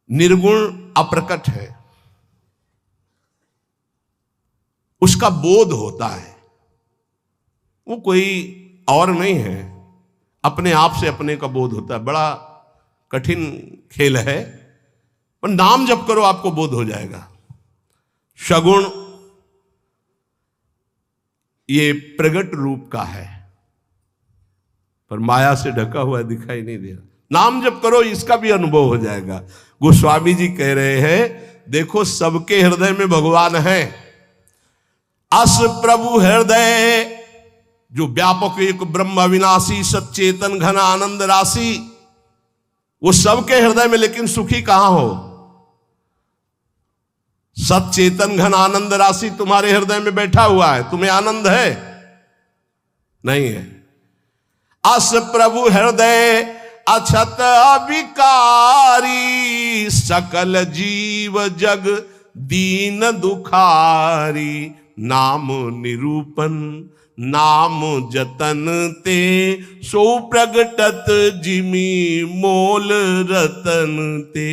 निर्गुण अप्रकट है, उसका बोध होता है, वो कोई और नहीं है, अपने आप से अपने का बोध होता है। बड़ा कठिन खेल है, पर नाम जप करो आपको बोध हो जाएगा। सगुण ये प्रगट रूप का है, पर माया से ढका हुआ दिखाई नहीं दे रहा। नाम जप करो, इसका भी अनुभव हो जाएगा। गोस्वामी जी कह रहे हैं, देखो सबके हृदय में भगवान है। अस प्रभु हृदय, जो व्यापक एक ब्रह्म अविनाशी सच्चेतन घन आनंद राशि, वो सबके हृदय में, लेकिन सुखी कहां हो? सच्चेतन घन आनंद राशि तुम्हारे हृदय में बैठा हुआ है, तुम्हें आनंद है? नहीं है। अस प्रभु हृदय अछत अविकारी, सकल जीव जग दीन दुखारी, नाम निरूपण नाम जतन ते, सो प्रगटत जिमी मोल रतन ते।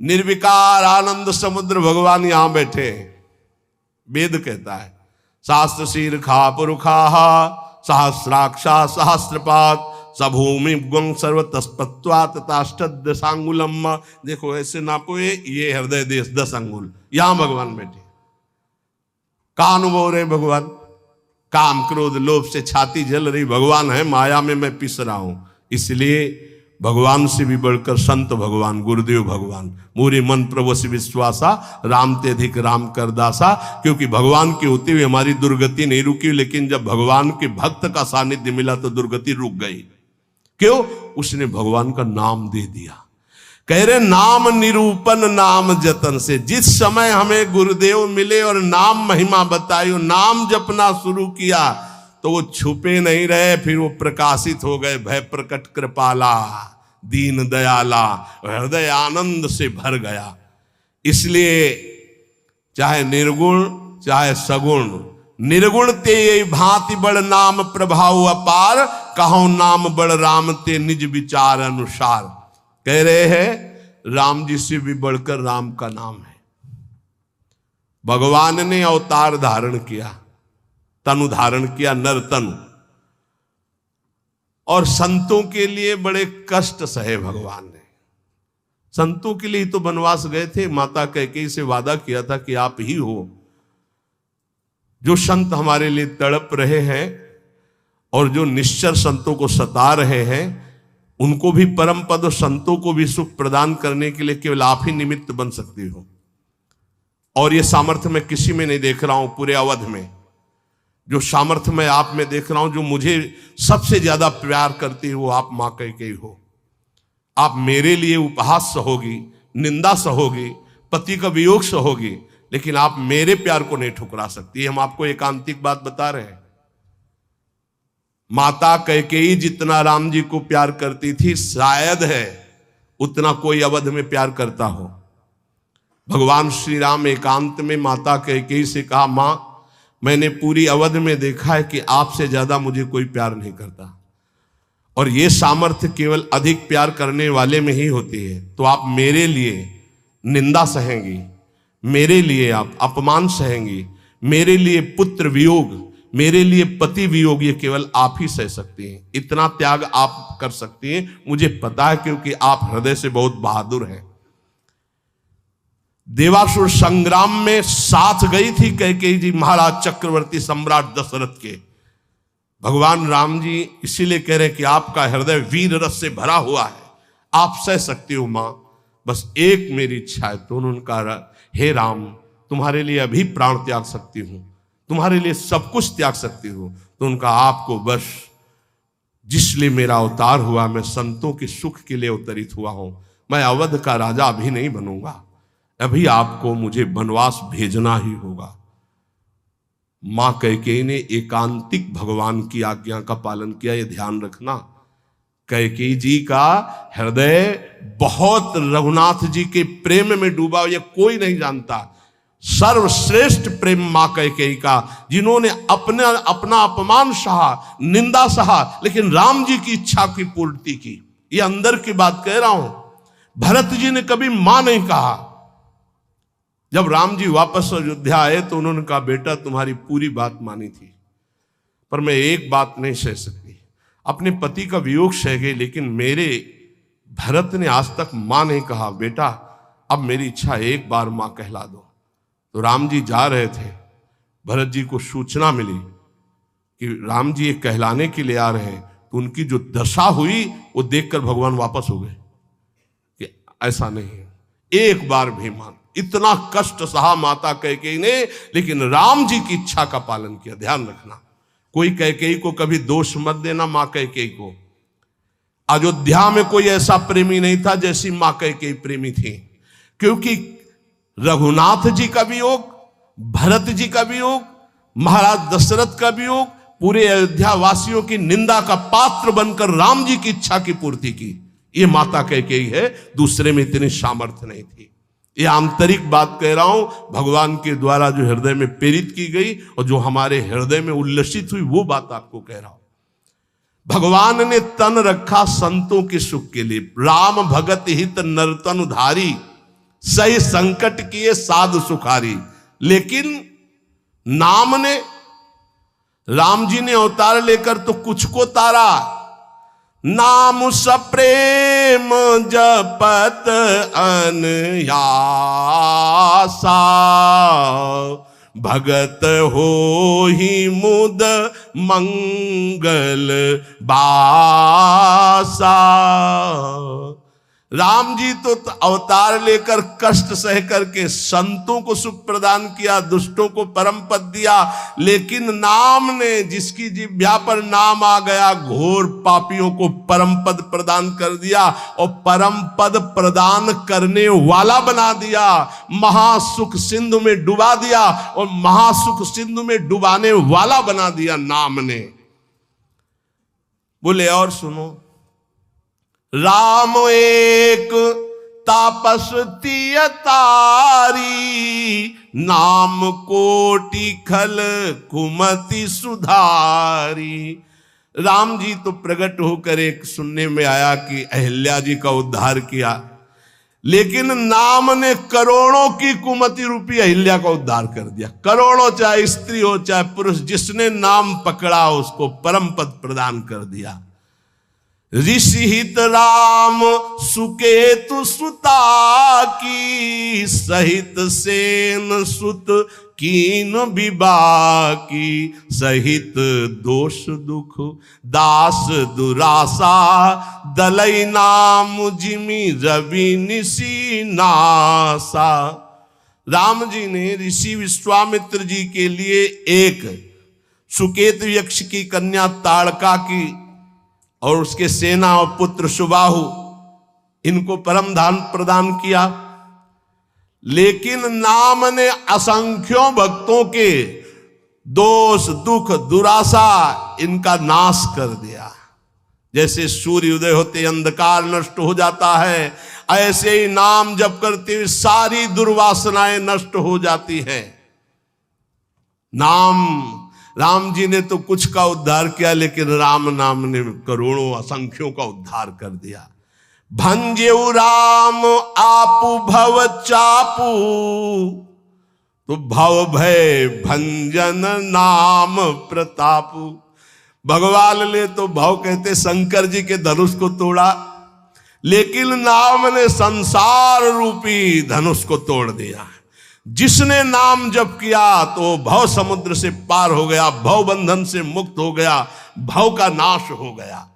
निर्विकार आनंद समुद्र भगवान यहां बैठे हैं। वेद कहता है, शास्त्र शीर खा पुरुखा सहस्राक्षा सहस्रपात, सभूमि गुं सर्व तस्पत्वात ताष्टद सांगुलम। देखो ऐसे नापो, ये हृदय देश 10 अंगुल, यहां भगवान बैठे। का अनुभव रहे भगवान? काम क्रोध लोभ से छाती जल रही, भगवान है माया में मैं पिस रहा हूं। इसलिए भगवान से भी बढ़कर संत भगवान, गुरुदेव भगवान, मोरे मन प्रभु से विश्वासा, राम ते अधिक राम कर दासा। क्योंकि भगवान के होते हुए हमारी दुर्गति नहीं रुकी, लेकिन जब भगवान के भक्त का सानिध्य मिला तो दुर्गति रुक गई। क्यों? उसने भगवान का नाम दे दिया। कह रहे नाम निरूपण नाम जतन से। जिस समय हमें गुरुदेव मिले और नाम महिमा बताई, नाम जपना शुरू किया, तो वो छुपे नहीं रहे, फिर वो प्रकाशित हो गए। भय प्रकट कृपाला दीन दयाला, हृदय आनंद से भर गया। इसलिए चाहे निर्गुण चाहे सगुण, निर्गुण ते भांति बड़ नाम प्रभाव अपार, कहो नाम बड़ राम ते निज विचार अनुसार। कह रहे हैं राम जी से भी बढ़कर राम का नाम है। भगवान ने अवतार धारण किया, तनु धारण किया, नर तनु, और संतों के लिए बड़े कष्ट सहे भगवान ने। संतों के लिए तो वनवास गए थे, माता कैकेयी से वादा किया था कि आप ही हो। जो संत हमारे लिए तड़प रहे हैं और जो निश्चर संतों को सता रहे हैं, उनको भी परम पद और संतों को भी सुख प्रदान करने के लिए केवल आप ही निमित्त बन सकती हो। और ये सामर्थ्य मैं किसी में नहीं देख रहा हूं पूरे अवध में। जो सामर्थ्य मैं आप में देख रहा हूं, जो मुझे सबसे ज्यादा प्यार करती है, वो आप मां कैकेयी हो। आप मेरे लिए उपहास सहोगी, निंदा सहोगी, पति का वियोग सहोगी, लेकिन आप मेरे प्यार को नहीं ठुकरा सकती। हम आपको एकांतिक बात बता रहे हैं। माता कैकेयी जितना राम जी को प्यार करती थी, शायद है उतना कोई अवध में प्यार करता हो। भगवान श्री राम एकांत में माता कैकेयी से कहा, मां मैंने पूरी अवध में देखा है कि आपसे ज्यादा मुझे कोई प्यार नहीं करता, और ये सामर्थ्य केवल अधिक प्यार करने वाले में ही होती है। तो आप मेरे लिए निंदा सहेंगी, मेरे लिए आप अपमान सहेंगी, मेरे लिए पुत्र वियोग, मेरे लिए पति वियोग, ये केवल आप ही सह सकती हैं। इतना त्याग आप कर सकती हैं, मुझे पता है, क्योंकि आप हृदय से बहुत बहादुर हैं। देवासुर संग्राम में साथ गई थी कैकेयी जी महाराज चक्रवर्ती सम्राट दशरथ के। भगवान राम जी इसीलिए कह रहे हैं कि आपका हृदय वीर रस से भरा हुआ है, आप सह सकती हो मां, बस एक मेरी इच्छा है। तो उन्होंने कहा, हे राम तुम्हारे लिए अभी प्राण त्याग सकती हूं, तुम्हारे लिए सब कुछ त्याग सकती हूं। तो उनका आपको बस, जिसलिए मेरा अवतार हुआ, मैं संतों के सुख के लिए अवतरित हुआ हूं। मैं अवध का राजा अभी नहीं बनूंगा, अभी आपको मुझे वनवास भेजना ही होगा। मां कैकेयी ने एकांतिक भगवान की आज्ञा का पालन किया, ये ध्यान रखना। कैकेयी जी का हृदय बहुत रघुनाथ जी के प्रेम में डूबा, ये कोई नहीं जानता। सर्वश्रेष्ठ प्रेम मां कैकेयी का, जिन्होंने अपना अपमान सहा, निंदा सहा, लेकिन राम जी की इच्छा की पूर्ति की। ये अंदर की बात कह रहा हूं। भरत जी ने कभी मां नहीं कहा। जब राम जी वापस अयोध्या आए तो उन्होंने कहा, बेटा तुम्हारी पूरी बात मानी थी, पर मैं एक बात नहीं सह सकती, अपने पति का वियोग सह गई, लेकिन मेरे भरत ने आज तक मां नहीं कहा। बेटा अब मेरी इच्छा एक बार मां कहला दो। तो राम जी जा रहे थे, भरत जी को सूचना मिली कि राम जी एक कहलाने के लिए आ रहे हैं। तो उनकी जो दशा हुई वो देखकर भगवान वापस हो गए कि ऐसा नहीं, एक बार भी मान। इतना कष्ट सहा माता कैकेयी ने, लेकिन राम जी की इच्छा का पालन किया। ध्यान रखना, कोई कैकेयी को कभी दोष मत देना। मां कैकेयी को अयोध्या में कोई ऐसा प्रेमी नहीं था जैसी मां कैकेयी प्रेमी थी, क्योंकि रघुनाथ जी का वियोग, भरत जी का वियोग, महाराज दशरथ का वियोग, पूरे अयोध्या वासियों की निंदा का पात्र बनकर राम जी की इच्छा की पूर्ति की। ये माता कैकेयी है, दूसरे में इतनी सामर्थ्य नहीं थी। ये आंतरिक बात कह रहा हूं, भगवान के द्वारा जो हृदय में प्रेरित की गई और जो हमारे हृदय में उल्लसित हुई, वो बात आपको कह रहा हूं। भगवान ने तन रखा संतों के सुख के लिए। राम भगत हित नरतन उधारी, सही संकट किए साधु सुखारी। लेकिन नाम ने, राम जी ने अवतार लेकर तो कुछ को तारा। नाम सप्रेम जपत अनयासा, भगत हो ही मुद मंगल बासा। राम जी तो अवतार लेकर कष्ट सह करके संतों को सुख प्रदान किया, दुष्टों को परम पद दिया। लेकिन नाम ने, जिसकी जिह्वा पर नाम आ गया, घोर पापियों को परम पद प्रदान कर दिया और परम पद प्रदान करने वाला बना दिया। महासुख सिंधु में डुबा दिया और महासुख सिंधु में डुबाने वाला बना दिया नाम ने। बोले और सुनो, राम एक तापस तियतारी, नाम कोटि खल कुमति सुधारी। राम जी तो प्रकट होकर एक सुनने में आया कि अहिल्या जी का उद्धार किया, लेकिन नाम ने करोड़ों की कुमति रूपी अहिल्या का उद्धार कर दिया। करोड़ों, चाहे स्त्री हो चाहे पुरुष, जिसने नाम पकड़ा उसको परम पद प्रदान कर दिया। ऋषि हित राम सुकेतु सुता की, सहित सेन सुत कीन विबाकी। सहित दोष दुख दास दुरासा, दलई नाम जिमि रवि निसी नासा। राम जी ने ऋषि विश्वामित्र जी के लिए एक सुकेतु यक्ष की कन्या ताड़का की और उसके सेना और पुत्र सुबाहु, इनको परम दान प्रदान किया। लेकिन नाम ने असंख्यों भक्तों के दोष दुख दुराशा इनका नाश कर दिया। जैसे सूर्य उदय होते अंधकार नष्ट हो जाता है, ऐसे ही नाम जप करते हुए सारी दुर्वासनाएं नष्ट हो जाती हैं। राम जी ने तो कुछ का उद्धार किया, लेकिन राम नाम ने करोड़ों असंख्यों का उद्धार कर दिया। भंजेउ राम आपु भव चापू, तो भव भय भंजन नाम प्रतापु। भगवान ने तो भव कहते शंकर जी के धनुष को तोड़ा, लेकिन नाम ने संसार रूपी धनुष को तोड़ दिया। जिसने नाम जप किया तो भव समुद्र से पार हो गया, भव बंधन से मुक्त हो गया, भव का नाश हो गया।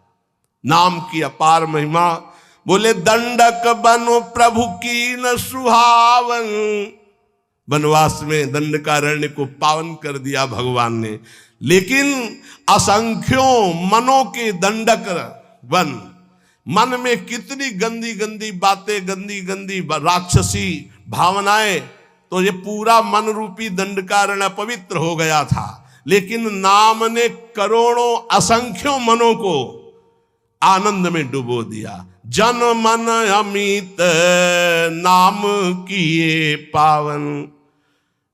नाम की अपार महिमा। बोले दंडक बनो प्रभु की न सुहावन, वनवास में दंडकारण्य को पावन कर दिया भगवान ने। लेकिन असंख्यों मनों के दंडक वन, मन में कितनी गंदी गंदी बातें, गंदी गंदी राक्षसी भावनाएं, तो ये पूरा मन रूपी दंडकारण्य पवित्र हो गया था। लेकिन नाम ने करोड़ों असंख्यों मनों को आनंद में डुबो दिया। जन मन अमित नाम किए पावन।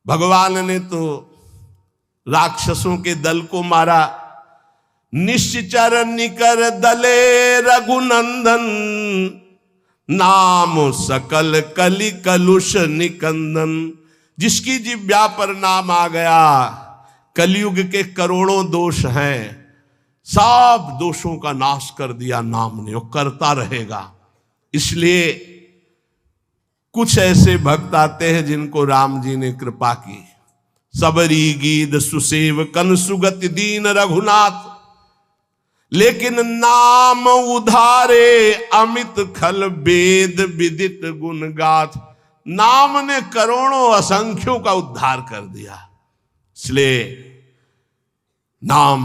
भगवान ने तो राक्षसों के दल को मारा। निश्चर निकर दले रघुनंदन, नाम सकल कलि कलुष निकंदन। जिसकी जिह्वा पर नाम आ गया, कलयुग के करोड़ों दोष हैं, सब दोषों का नाश कर दिया नाम ने, वो करता रहेगा। इसलिए कुछ ऐसे भक्त आते हैं जिनको राम जी ने कृपा की। सबरी गीत सुसेव कन सुगति दीन रघुनाथ, लेकिन नाम उधारे अमित खल वेद विदित गुण गाथ। नाम ने करोड़ों असंख्यों का उद्धार कर दिया। इसलिए नाम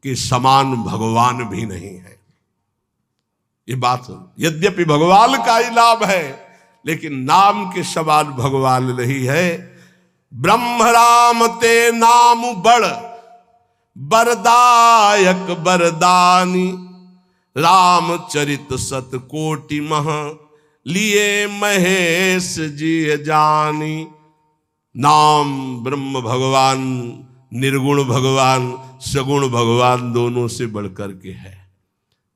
के समान भगवान भी नहीं है। ये बात, यद्यपि भगवान का ही लाभ है, लेकिन नाम के समान भगवान नहीं है। ब्रह्म राम ते नाम बड़ बरदायक बरदानी, रामचरित सत कोटि मह लिए महेश जी जानी। नाम ब्रह्म भगवान, निर्गुण भगवान, सगुण भगवान दोनों से बढ़कर के है।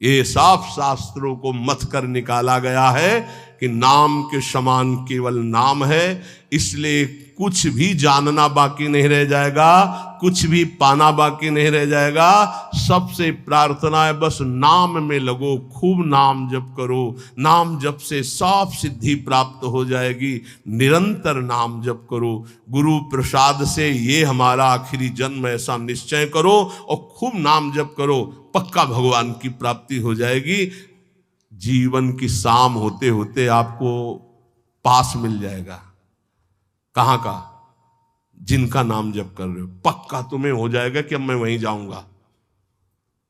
ये साफ शास्त्रों को मथ कर निकाला गया है कि नाम के समान केवल नाम है। इसलिए कुछ भी जानना बाकी नहीं रह जाएगा, कुछ भी पाना बाकी नहीं रह जाएगा। सबसे प्रार्थना है बस नाम में लगो, खूब नाम जप करो। नाम जप से सब सिद्धि प्राप्त हो जाएगी। निरंतर नाम जप करो। गुरु प्रसाद से ये हमारा आखिरी जन्म ऐसा निश्चय करो और खूब नाम जप करो, पक्का भगवान की प्राप्ति हो जाएगी। जीवन की शाम होते होते आपको पास मिल जाएगा। कहाँ का? जिनका नाम जप कर रहे हो, पक्का तुम्हें हो जाएगा कि अब मैं वहीं जाऊंगा।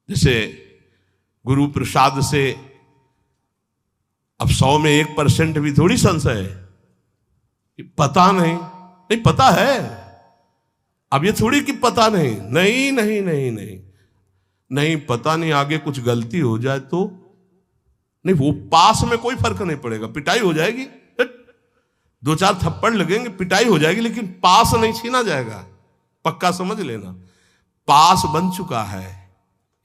जैसे गुरु प्रसाद से अब 100 में 1% भी थोड़ी संशय है कि पता नहीं, नहीं पता है। अब ये थोड़ी कि पता नहीं, नहीं नहीं नहीं नहीं नहीं, पता नहीं, आगे कुछ गलती हो जाए तो नहीं, वो पास में कोई फर्क नहीं पड़ेगा। पिटाई हो जाएगी, 2-4 थप्पड़ लगेंगे, पिटाई हो जाएगी, लेकिन पास नहीं छीना जाएगा। पक्का समझ लेना, पास बन चुका है।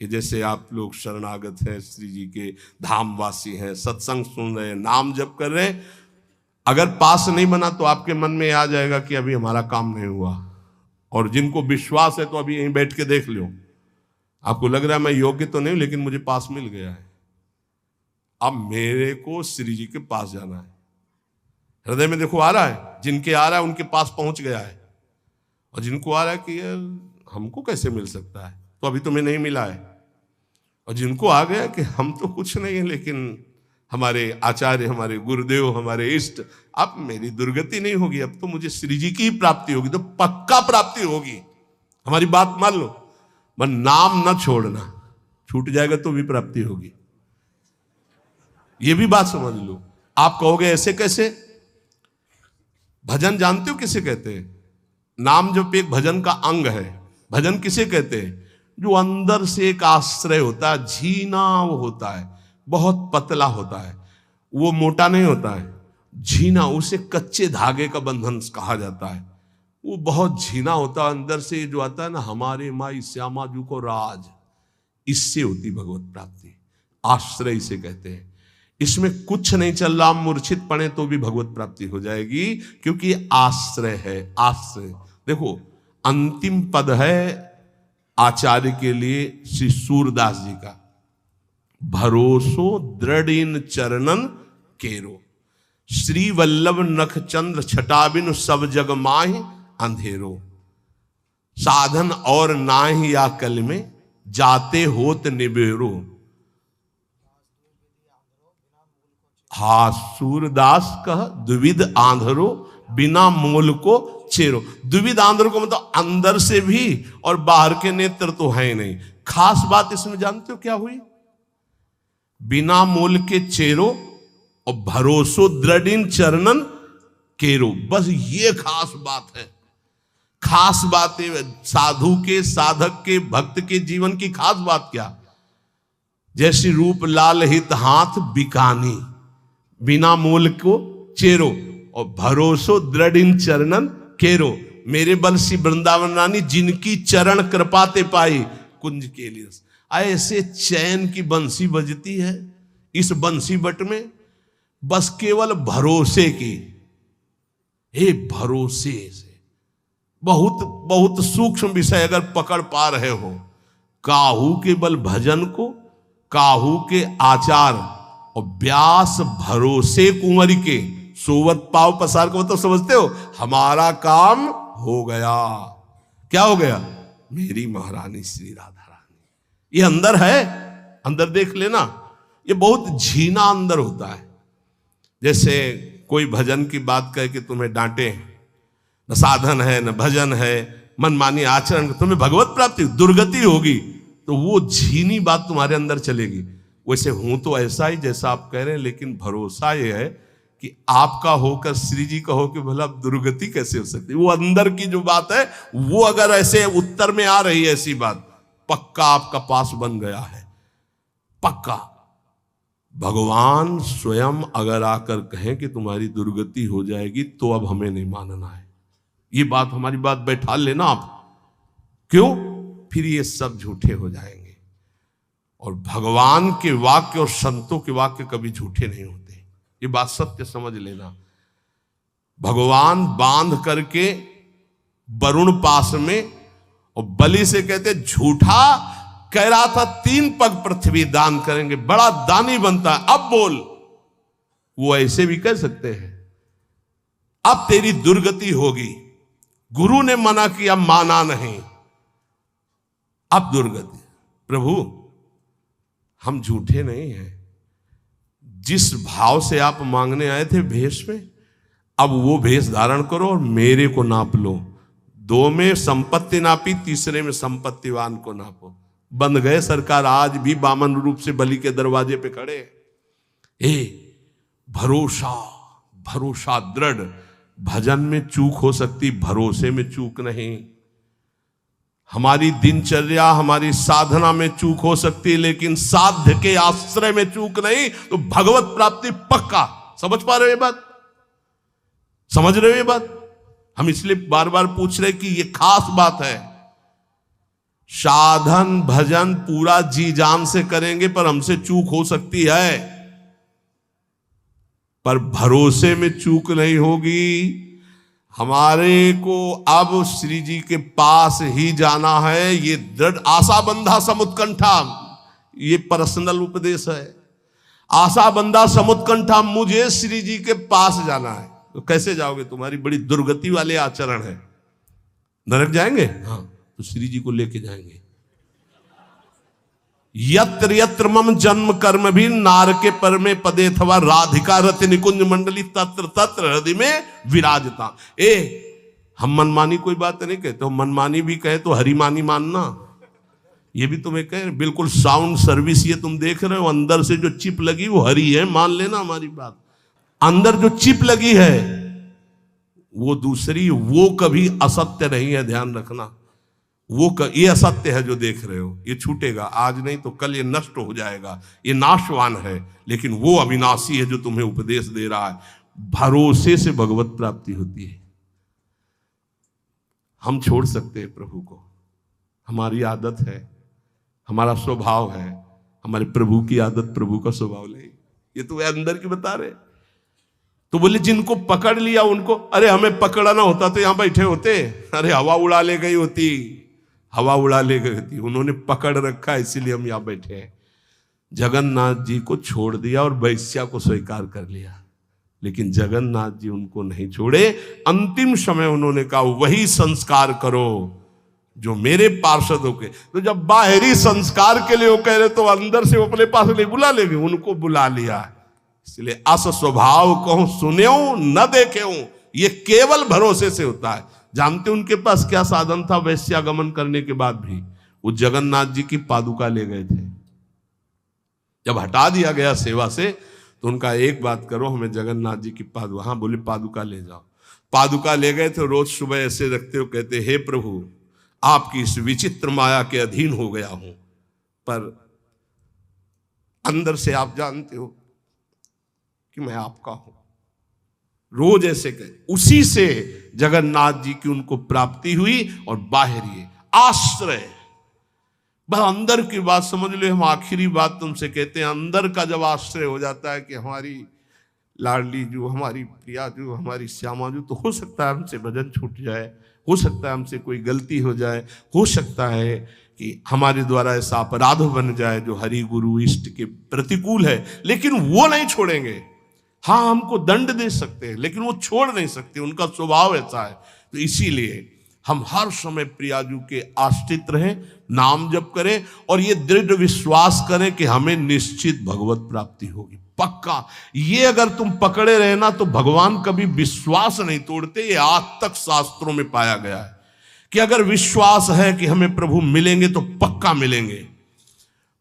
कि जैसे आप लोग शरणागत हैं, श्री जी के धामवासी हैं, सत्संग सुन रहे हैं, नाम जप कर रहे हैं, अगर पास नहीं बना तो आपके मन में आ जाएगा कि अभी हमारा काम नहीं हुआ। और जिनको विश्वास है तो अभी यहीं बैठ के देख लो, आपको लग रहा है मैं योग्य तो नहीं, लेकिन मुझे पास मिल गया है। अब मेरे को श्री जी के पास जाना है। हृदय में देखो आ रहा है, जिनके आ रहा है उनके पास पहुंच गया है, और जिनको आ रहा है कि यार हमको कैसे मिल सकता है, तो अभी तुम्हें नहीं मिला है। और जिनको आ गया कि हम तो कुछ नहीं है, लेकिन हमारे आचार्य, हमारे गुरुदेव, हमारे इष्ट, अब मेरी दुर्गति नहीं होगी, अब तो मुझे श्री जी की ही प्राप्ति होगी, तो पक्का प्राप्ति होगी। हमारी बात मान लो, पर नाम न छोड़ना, छूट जाएगा तो भी प्राप्ति होगी। ये भी बात समझ लो। आप कहोगे ऐसे कैसे? भजन जानते हो किसे कहते हैं? नाम जप एक भजन का अंग है। भजन किसे कहते हैं? जो अंदर से एक आश्रय होता है, झीना वो होता है, बहुत पतला होता है, वो मोटा नहीं होता है, झीना, उसे कच्चे धागे का बंधन कहा जाता है। वो बहुत झीना होता है, अंदर से जो आता है ना, हमारे माई श्यामा जू को राज, इससे होती भगवत प्राप्ति। आश्रय इसे कहते हैं। इसमें कुछ नहीं चल रहा, मूर्छित पड़े तो भी भगवत प्राप्ति हो जाएगी, क्योंकि आश्रय है। आश्रय देखो, अंतिम पद है आचार्य के लिए श्री सूरदास जी का, भरोसो दृढ़ इन चरणन केरो, श्री वल्लभ नख चंद्र छटाबिन सब जग माहि अंधेरो, साधन और नाहि या कल में जाते होत निबेरो। हा सूरदास कह द्विविध आंधरो, बिना मूल को चेरो। द्विविध आंधरो को मतलब अंदर से भी और बाहर के नेत्र तो है नहीं। खास बात इसमें जानते हो क्या हुई? बिना मूल के चेरो और भरोसो दृढ़ चरणन केरो, बस ये खास बात है। खास बात है साधु के, साधक के, भक्त के जीवन की खास बात क्या? जैसी रूप लाल हित हाथ बिकानी, बिना मूल को चेरो और भरोसो दृढ़ इन चरणन केरो। मेरे बंसी वृंदावन रानी, जिनकी चरण कृपाते पाई कुंज के लिए। ऐसे चैन की बंसी बजती है इस बंसी बट में, बस केवल भरोसे की, हे भरोसे से। बहुत बहुत सूक्ष्म विषय अगर पकड़ पा रहे हो, काहू के बल भजन को, काहू के आचार और व्यास भरोसे कुंवर के, सोवत पाव पसार को मतलब समझते हो, हमारा काम हो गया। क्या हो गया? मेरी महारानी श्री राधा रानी। ये अंदर है, अंदर देख लेना। ये बहुत झीना अंदर होता है। जैसे कोई भजन की बात कहे कि तुम्हें डांटे, न साधन है न भजन है, मनमानी आचरण, तुम्हें भगवत प्राप्ति दुर्गति होगी, तो वो झीनी बात तुम्हारे अंदर चलेगी। वैसे हूं तो ऐसा ही जैसा आप कह रहे हैं, लेकिन भरोसा ये है कि आपका होकर श्री जी का हो कि भला दुर्गति कैसे हो सकती है। वो अंदर की जो बात है, वो अगर ऐसे उत्तर में आ रही है ऐसी बात, पक्का आपका पास बन गया है, पक्का। भगवान स्वयं अगर आकर कहें कि तुम्हारी दुर्गति हो जाएगी, तो अब हमें नहीं मानना है। ये बात, हमारी बात बैठा लेना आप। क्यों? फिर ये सब झूठे हो जाएंगे। और भगवान के वाक्य और संतों के वाक्य कभी झूठे नहीं होते, ये बात सत्य समझ लेना। भगवान बांध करके वरुण पास में, और बलि से कहते झूठा कह रहा था 3 पग पृथ्वी दान करेंगे, बड़ा दानी बनता है, अब बोल। वो ऐसे भी कह सकते हैं, अब तेरी दुर्गति होगी, गुरु ने मना किया, माना नहीं, अब दुर्गति। प्रभु हम झूठे नहीं हैं, जिस भाव से आप मांगने आए थे भेष में, अब वो भेष धारण करो और मेरे को नाप लो। 2 में संपत्ति नापी, तीसरे में संपत्तिवान को नापो। बंद गए सरकार, आज भी बामन रूप से बलि के दरवाजे पे खड़े। भरोसा, भरोसा दृढ़। भजन में चूक हो सकती, भरोसे में चूक नहीं। हमारी दिनचर्या, हमारी साधना में चूक हो सकती, लेकिन साध्य के आश्रय में चूक नहीं। तो भगवत प्राप्ति पक्का। समझ पा रहे हो ये बात? समझ रहे हो ये बात? हम इसलिए बार बार पूछ रहे कि ये खास बात है। साधन भजन पूरा जी जान से करेंगे, पर हमसे चूक हो सकती है, पर भरोसे में चूक नहीं होगी। हमारे को अब श्री जी के पास ही जाना है। ये दृढ़ आशा बंधा समुत्कंठा, ये पर्सनल उपदेश है। आशा बंधा समुत्कंठा, मुझे श्री जी के पास जाना है। तो कैसे जाओगे? तुम्हारी बड़ी दुर्गति वाले आचरण है। नरक जाएंगे? हाँ, तो श्री जी को लेके जाएंगे। यत्र यत्र मम जन्म कर्म भी नारके पर में पदे थवा राधिका रति निकुंज मंडली तत्र तत्र हृदय में विराजता। हम मनमानी कोई बात नहीं कहते हो, मनमानी भी कहे तो हरिमानी मानना। ये भी तुम्हें कहे, बिल्कुल साउंड सर्विस ये तुम देख रहे हो, अंदर से जो चिप लगी वो हरी है, मान लेना हमारी बात। अंदर जो चिप लगी है वो दूसरी, वो कभी असत्य नहीं है, ध्यान रखना। ये असत्य है जो देख रहे हो, ये छूटेगा, आज नहीं तो कल ये नष्ट हो जाएगा, ये नाशवान है। लेकिन वो अविनाशी है जो तुम्हें उपदेश दे रहा है। भरोसे से भगवत प्राप्ति होती है। हम छोड़ सकते हैं प्रभु को, हमारी आदत है, हमारा स्वभाव है। हमारे प्रभु की आदत, प्रभु का स्वभाव नहीं। ये तो वे अंदर की बता रहे। तो बोले जिनको पकड़ लिया उनको, अरे हमें पकड़ना होता तो यहां बैठे होते, अरे हवा उड़ा ले गई होती, हवा उड़ा ले गई होती। उन्होंने पकड़ रखा, इसीलिए हम यहां बैठे हैं। जगन्नाथ जी को छोड़ दिया और वैश्या को स्वीकार कर लिया, लेकिन जगन्नाथ जी उनको नहीं छोड़े। अंतिम समय उन्होंने कहा वही संस्कार करो जो मेरे पार्षदों के। तो जब बाहरी संस्कार के लिए वो कह रहे, तो अंदर से वो अपने पास नहीं बुला लेंगे, उनको बुला लिया। इसलिए अस स्वभाव कहूं सुन्यो न देखे, ये केवल भरोसे से होता है। जानते उनके पास क्या साधन था? वैश्यागमन करने के बाद भी वो जगन्नाथ जी की पादुका ले गए थे। जब हटा दिया गया सेवा से, तो उनका एक बात करो, हमें जगन्नाथ जी की पादुका, हाँ बोले पादुका ले जाओ। पादुका ले गए थे, रोज सुबह ऐसे रखते हो, कहते हे प्रभु आपकी इस विचित्र माया के अधीन हो गया हूं, पर अंदर से आप जानते हो कि मैं आपका हूं। रोज ऐसे कहे। उसी से जगन्नाथ जी की उनको प्राप्ति हुई। और बाहरी आश्रय, बस अंदर की बात समझ लो। हम आखिरी बात तुमसे कहते हैं, अंदर का जब आश्रय हो जाता है कि हमारी लाडली जो, हमारी प्रिया जो, हमारी श्यामा जो, तो हो सकता है हमसे भजन छूट जाए, हो सकता है हमसे कोई गलती हो जाए, हो सकता है कि हमारे द्वारा ऐसा अपराध बन जाए जो हरि गुरु इष्ट के प्रतिकूल है, लेकिन वो नहीं छोड़ेंगे। हाँ, हमको दंड दे सकते हैं लेकिन वो छोड़ नहीं सकते, उनका स्वभाव ऐसा है। तो इसीलिए हम हर समय प्रियाजू के आश्रित रहें, नाम जप करें और ये दृढ़ विश्वास करें कि हमें निश्चित भगवत प्राप्ति होगी, पक्का। ये अगर तुम पकड़े रहे ना, तो भगवान कभी विश्वास नहीं तोड़ते। ये आज तक शास्त्रों में पाया गया है कि अगर विश्वास है कि हमें प्रभु मिलेंगे तो पक्का मिलेंगे।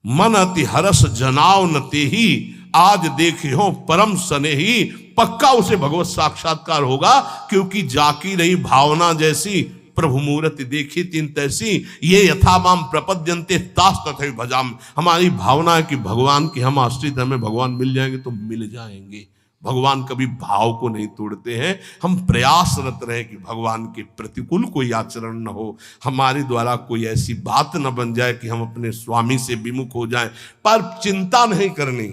मन अति हरस जनाव न तेहि, आज देखे हो परम स्नेही, पक्का उसे भगवत साक्षात्कार होगा, क्योंकि जाकी रही भावना जैसी, प्रभु मूर्ति देखी तीन तैसी, ये यथामाम प्रपद्यन्ते तास तथैव भजाम। हमारी भावना है कि भगवान की हम आश्रित, हमें भगवान मिल जाएंगे तो मिल जाएंगे। भगवान कभी भाव को नहीं तोड़ते हैं। हम प्रयासरत रहे कि भगवान के प्रतिकूल कोई आचरण न हो, हमारे द्वारा कोई ऐसी बात न बन जाए कि हम अपने स्वामी से विमुख हो जाएं। पर चिंता नहीं करनी,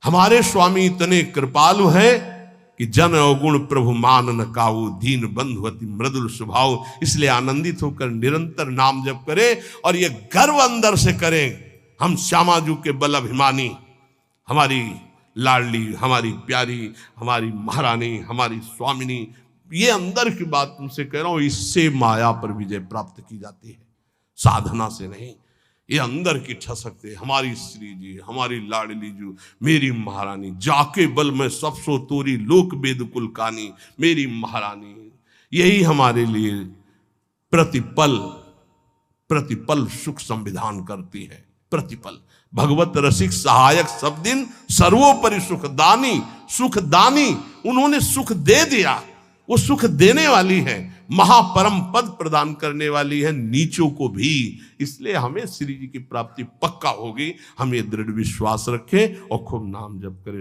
हमारे स्वामी इतने कृपालु हैं कि जन अवगुण प्रभु मान न काऊ, दीन बंधु अति मृदुल स्वभाव। इसलिए आनंदित होकर निरंतर नाम जप करें और ये गर्व अंदर से करें, हम श्यामाजू के बल अभिमानी, हमारी लाडली, हमारी प्यारी, हमारी महारानी, हमारी स्वामिनी। ये अंदर की बात तुमसे कह रहा हूं, इससे माया पर विजय प्राप्त की जाती है, साधना से नहीं। ये अंदर की ठसक से, हमारी श्री जी, हमारी लाडली जी, मेरी महारानी, जाके बल में सब सो तोरी, लोक वेद कुल कानी, मेरी महारानी। यही हमारे लिए प्रतिपल प्रतिपल सुख संविधान करती है। प्रतिपल भगवत रसिक सहायक सब दिन, सर्वोपरि सुखदानी, सुखदानी, उन्होंने सुख दे दिया, वो सुख देने वाली है, महापरम पद प्रदान करने वाली है नीचों को भी। इसलिए हमें श्री जी की प्राप्ति पक्का होगी। हम ये दृढ़ विश्वास रखें और खूब नाम जप करें।